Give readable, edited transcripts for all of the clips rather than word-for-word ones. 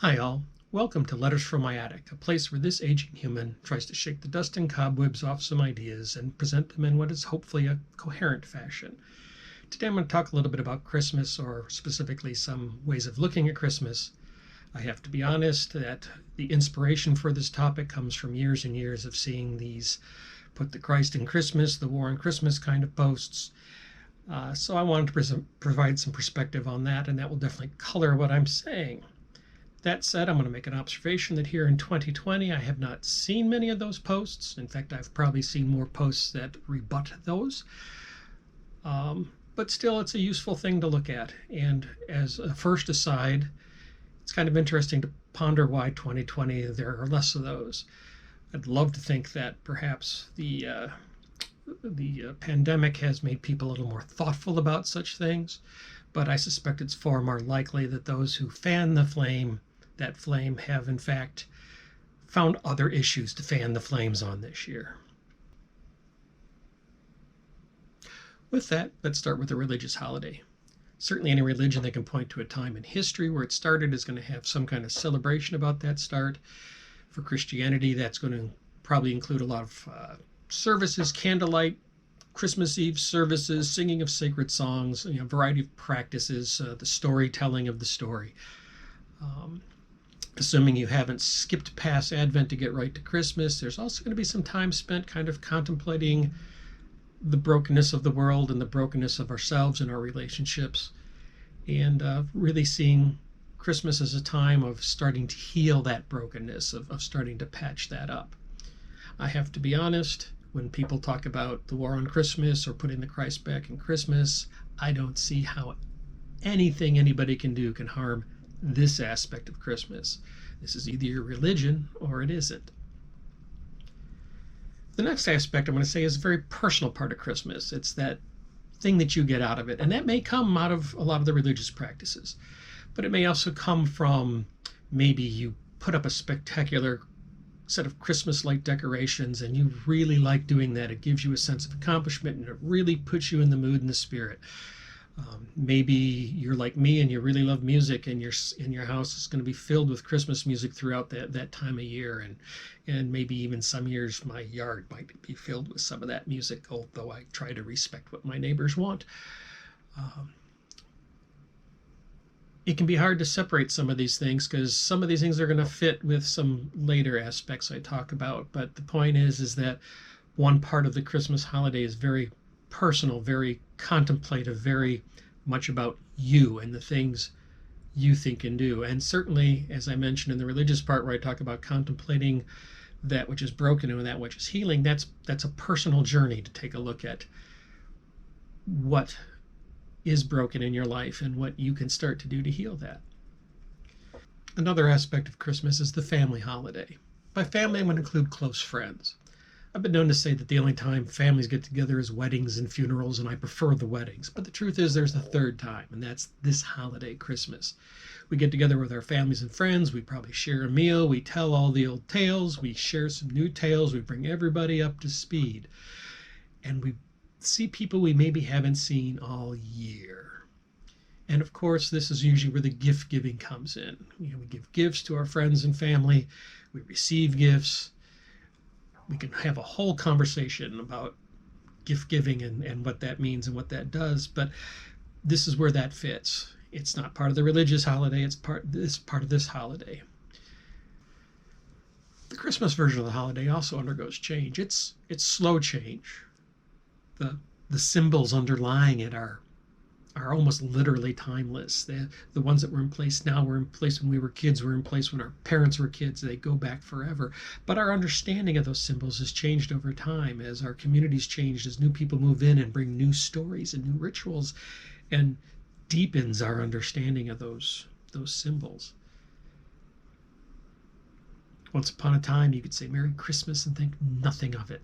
Hi, all. Welcome to Letters from My Attic, a place where this aging human tries to shake the dust and cobwebs off some ideas and present them in what is hopefully a coherent fashion. Today I'm going to talk a little bit about Christmas, or specifically some ways of looking at Christmas. I have to be honest that the inspiration for this topic comes from years and years of seeing these put the Christ in Christmas, the war on Christmas kind of posts. So I wanted to provide some perspective on that, and that will definitely color what I'm saying. That said, I'm going to make an observation that here in 2020, I have not seen many of those posts. In fact, I've probably seen more posts that rebut those. But still, it's a useful thing to look at. And as a first aside, it's kind of interesting to ponder why 2020 there are less of those. I'd love to think that perhaps the pandemic has made people a little more thoughtful about such things, but I suspect it's far more likely that those who fan that flame have in fact found other issues to fan the flames on this year. With that, let's start with a religious holiday. Certainly any religion that can point to a time in history where it started is going to have some kind of celebration about that start. For Christianity, that's going to probably include a lot of services, candlelight, Christmas Eve services, singing of sacred songs, a variety of practices, the storytelling of the story. Assuming you haven't skipped past Advent to get right to Christmas, there's also going to be some time spent kind of contemplating the brokenness of the world and the brokenness of ourselves and our relationships, and really seeing Christmas as a time of starting to heal that brokenness, of starting to patch that up. I have to be honest, when people talk about the war on Christmas or putting the Christ back in Christmas, I don't see how anything anybody can do can harm this aspect of Christmas. This is either your religion or it isn't. The next aspect I'm going to say is a very personal part of Christmas. It's that thing that you get out of it, and that may come out of a lot of the religious practices, but it may also come from maybe you put up a spectacular set of Christmas light decorations and you really like doing that. It gives you a sense of accomplishment and it really puts you in the mood and the spirit. Maybe you're like me and you really love music, and your house is going to be filled with Christmas music throughout that time of year, and maybe even some years my yard might be filled with some of that music, although I try to respect what my neighbors want. It can be hard to separate some of these things because some of these things are going to fit with some later aspects I talk about. But the point is that one part of the Christmas holiday is very personal, very contemplative, very much about you and the things you think and do. And certainly, as I mentioned in the religious part where I talk about contemplating that which is broken and that which is healing, that's a personal journey to take a look at what is broken in your life and what you can start to do to heal that. Another aspect of Christmas is the family holiday. By family, I'm going to include close friends. I've been known to say that the only time families get together is weddings and funerals, and I prefer the weddings. But the truth is there's a third time, and that's this holiday, Christmas. We get together with our families and friends, we probably share a meal, we tell all the old tales, we share some new tales, we bring everybody up to speed. And we see people we maybe haven't seen all year. And of course, this is usually where the gift giving comes in. We give gifts to our friends and family, we receive gifts. We can have a whole conversation about gift giving and what that means and what that does, but this is where that fits. It's not part of the religious holiday, it's part of this holiday. The Christmas version of the holiday also undergoes change. It's slow change. The symbols underlying it are almost literally timeless. The ones that were in place now were in place when we were kids, were in place when our parents were kids. They go back forever. But our understanding of those symbols has changed over time as our communities changed, as new people move in and bring new stories and new rituals, and deepens our understanding of those symbols. Once upon a time, you could say Merry Christmas and think nothing of it.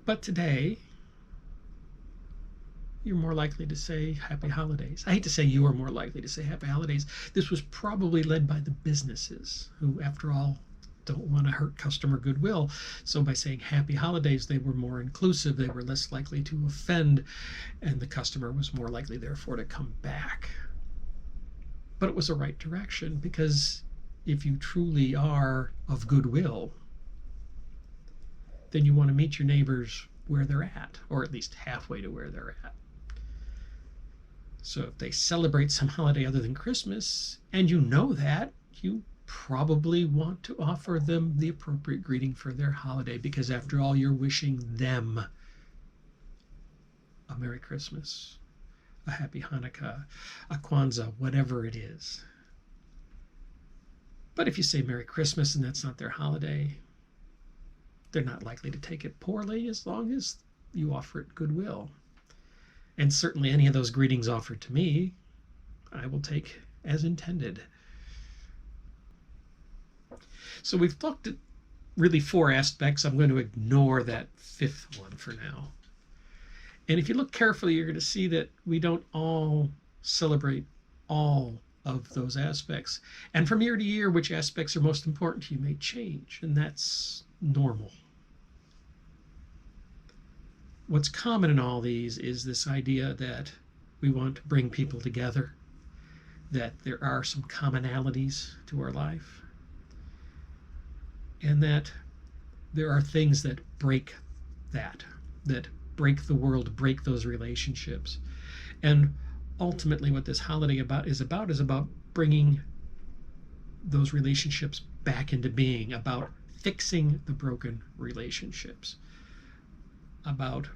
But today, you're more likely to say Happy Holidays. I hate to say you are more likely to say Happy Holidays. This was probably led by the businesses who, after all, don't want to hurt customer goodwill. So by saying Happy Holidays, they were more inclusive, they were less likely to offend, and the customer was more likely, therefore, to come back. But it was the right direction, because if you truly are of goodwill, then you want to meet your neighbors where they're at, or at least halfway to where they're at. So if they celebrate some holiday other than Christmas, and you know that, you probably want to offer them the appropriate greeting for their holiday, because after all, you're wishing them a Merry Christmas, a Happy Hanukkah, a Kwanzaa, whatever it is. But if you say Merry Christmas and that's not their holiday, they're not likely to take it poorly, as long as you offer it goodwill. And certainly any of those greetings offered to me, I will take as intended. So we've looked at really 4 aspects. I'm going to ignore that 5th one for now. And if you look carefully, you're going to see that we don't all celebrate all of those aspects. And from year to year, which aspects are most important to you may change, and that's normal. What's common in all these is this idea that we want to bring people together, that there are some commonalities to our life, and that there are things that break that break the world, break those relationships. And ultimately what this holiday is about bringing those relationships back into being, about fixing the broken relationships, about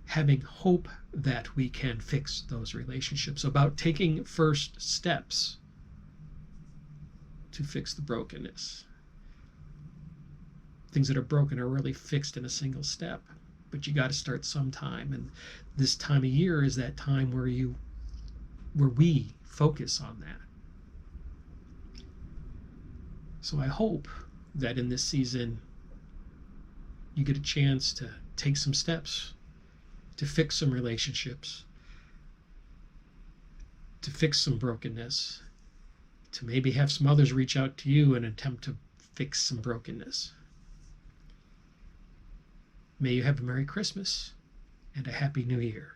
having hope that we can fix those relationships, about taking first steps to fix the brokenness. Things that are broken are really fixed in a single step, but you got to start sometime. And this time of year is that time where we focus on that. So I hope that in this season you get a chance to take some steps to fix some relationships, to fix some brokenness, to maybe have some others reach out to you and attempt to fix some brokenness. May you have a Merry Christmas and a Happy New Year.